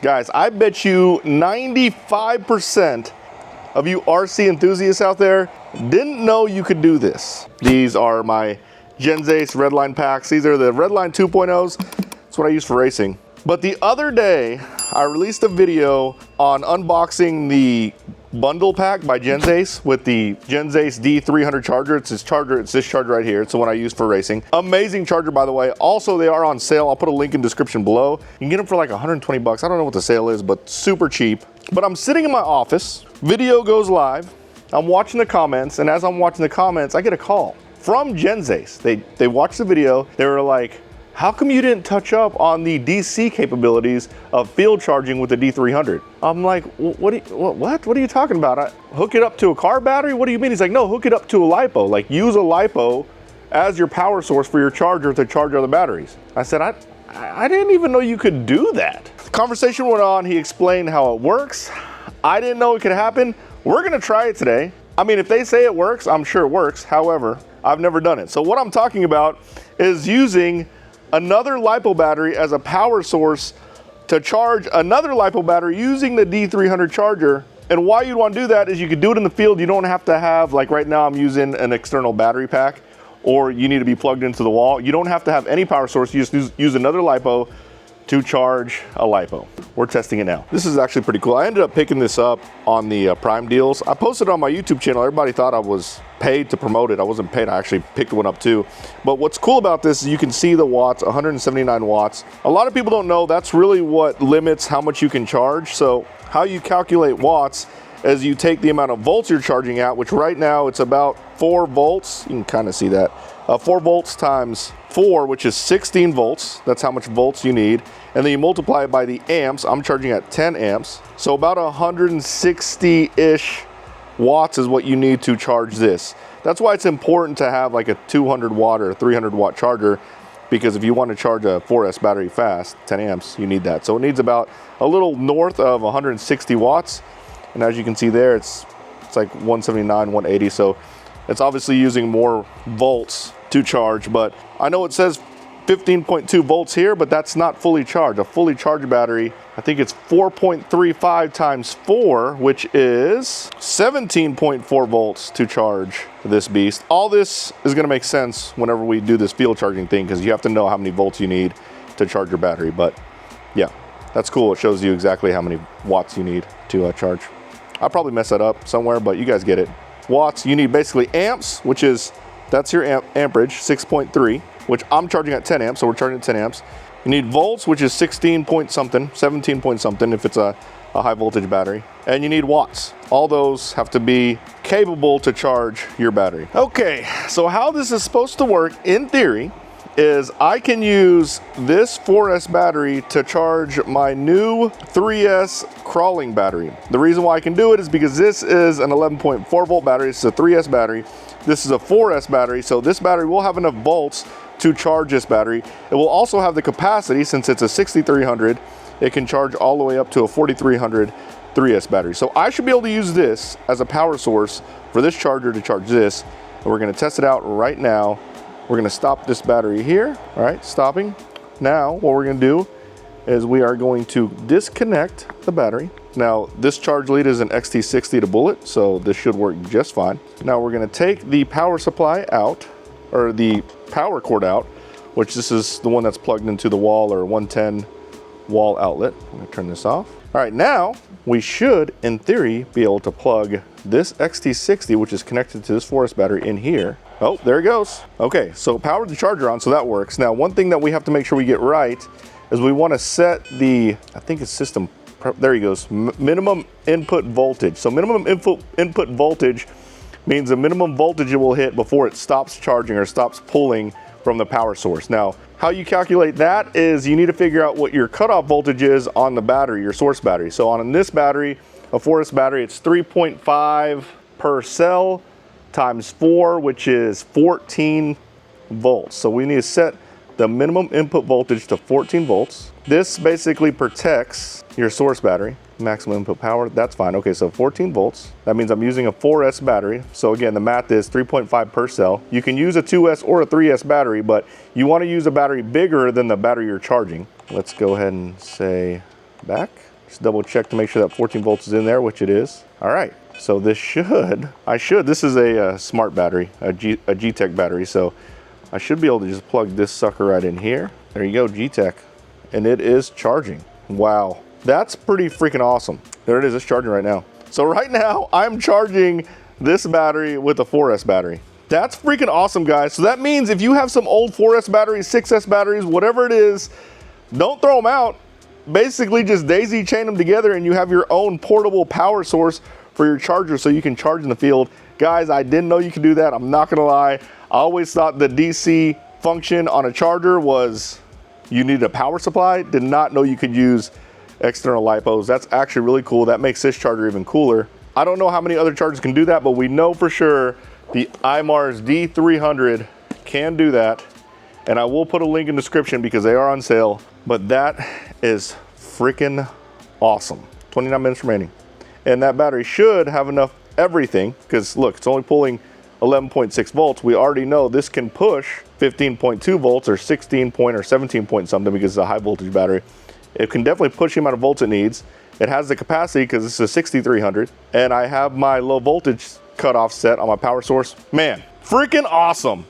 Guys, I bet you 95% of you RC enthusiasts out there didn't know you could do this. These are my Gens Ace Redline packs. These are the Redline 2.0s. That's what I use for racing. But the other day, I released a video on unboxing the bundle pack by Gens Ace with the Gens Ace D300 charger. It's this charger, it's this charger right here. It's the one I use for racing. Amazing charger, by the way. Also, they are on sale. I'll put a link in the description below. You can get them for like 120 bucks. I don't know what the sale is, but super cheap. But I'm sitting in my office, video goes live. I'm watching the comments, and as I'm watching the comments, I get a call from Gens Ace. They watched the video. They were like, how come you didn't touch up on the DC capabilities of field charging with the D300? I'm like, what are you talking about? Hook it up to a car battery? What do you mean? He's like, no, hook it up to a Lipo. Like, use a Lipo as your power source for your charger to charge other batteries. I said, I didn't even know you could do that. The conversation went on. He explained how it works. I didn't know it could happen. We're gonna try it today. I mean, if they say it works, I'm sure it works. However, I've never done it. So what I'm talking about is using another Lipo battery as a power source to charge another Lipo battery using the D300 charger. And why you'd want to do that is you could do it in the field. You don't have to have, like right now I'm using an external battery pack, or you need to be plugged into the wall. You don't have to have any power source. You just use another Lipo to charge a Lipo. We're testing it now. This is actually pretty cool. I ended up picking this up on the Prime deals. I posted it on my YouTube channel. Everybody thought I was paid to promote it. I wasn't paid. I actually picked one up too. But what's cool about this is you can see the watts, 179 watts. A lot of people don't know that's really what limits how much you can charge. So how you calculate watts is you take the amount of volts you're charging at, which right now it's about 4 volts. You can kind of see that. 4 volts times 4, which is 16 volts. That's how much volts you need. And then you multiply it by the amps. I'm charging at 10 amps. So about 160-ish watts is what you need to charge this. That's why it's important to have like a 200 watt or 300 watt charger, because if you want to charge a 4S battery fast, 10 amps, you need that. So it needs about a little north of 160 watts. And as you can see there, it's like 179, 180. So it's obviously using more volts to charge, but I know it says 15.2 volts here, but that's not fully charged. A fully charged battery, I think it's 4.35 times 4, which is 17.4 volts to charge this beast. All this is gonna make sense whenever we do this field charging thing, because you have to know how many volts you need to charge your battery. But yeah, that's cool. It shows you exactly how many watts you need to charge. I'll probably mess that up somewhere, but you guys get it. Watts, you need basically amps, which is, that's your amperage, 6.3, which I'm charging at 10 amps, so we're charging at 10 amps. You need volts, which is 16 point something, 17 point something if it's a high voltage battery. And you need watts. All those have to be capable to charge your battery. Okay, so how this is supposed to work in theory is I can use this 4S battery to charge my new 3S crawling battery. The reason why I can do it is because this is an 11.4 volt battery. It's a 3S battery. This is a 4S battery, so this battery will have enough volts to charge this battery. It will also have the capacity, since it's a 6300, it can charge all the way up to a 4300 3S battery. So I should be able to use this as a power source for this charger to charge this. And we're gonna test it out right now. We're gonna stop this battery here. All right, stopping. Now, what we're gonna do is we are going to disconnect the battery. Now, this charge lead is an XT60 to bullet, so this should work just fine. Now we're gonna take the power supply out, or the power cord out, which this is the one that's plugged into the wall or 110 wall outlet. I'm gonna turn this off. All right, now we should, in theory, be able to plug this XT60, which is connected to this 4S battery, in here. Oh, there it goes. Okay, so powered the charger on, so that works. Now, one thing that we have to make sure we get right is we want to set the, I think it's system, there he goes, minimum input voltage. So minimum input voltage means the minimum voltage it will hit before it stops charging or stops pulling from the power source. Now, how you calculate that is you need to figure out what your cutoff voltage is on the battery, your source battery. So on this battery, a 4S battery, it's 3.5 per cell times 4, which is 14 volts. So we need to set the minimum input voltage to 14 volts. This basically protects your source battery. Maximum input power, that's fine. Okay, so 14 volts. That means I'm using a 4S battery. So again, the math is 3.5 per cell. You can use a 2S or a 3S battery, but you want to use a battery bigger than the battery you're charging. Let's go ahead and say back. Just double check to make sure that 14 volts is in there, which it is. All right, so this this is a smart battery, a G-Tech battery, so I should be able to just plug this sucker right in here. There you go, G-Tech, and it is charging. Wow, that's pretty freaking awesome. There it is, it's charging right now. So right now, I'm charging this battery with a 4S battery. That's freaking awesome, guys. So that means if you have some old 4S batteries, 6S batteries, whatever it is, don't throw them out. Basically just daisy chain them together and you have your own portable power source for your charger so you can charge in the field. Guys, I didn't know you could do that. I'm not gonna lie. I always thought the DC function on a charger was you needed a power supply. Did not know you could use external LiPos. That's actually really cool. That makes this charger even cooler. I don't know how many other chargers can do that, but we know for sure the iMARS D300 can do that. And I will put a link in the description because they are on sale. But that is freaking awesome. 29 minutes remaining. And that battery should have enough everything, because look, it's only pulling 11.6 volts. We already know this can push 15.2 volts or 16 point or 17 point something because it's a high voltage battery. It can definitely push the amount of volts it needs. It has the capacity because it's a 6300, and I have my low voltage cutoff set on my power source. Man, freaking awesome.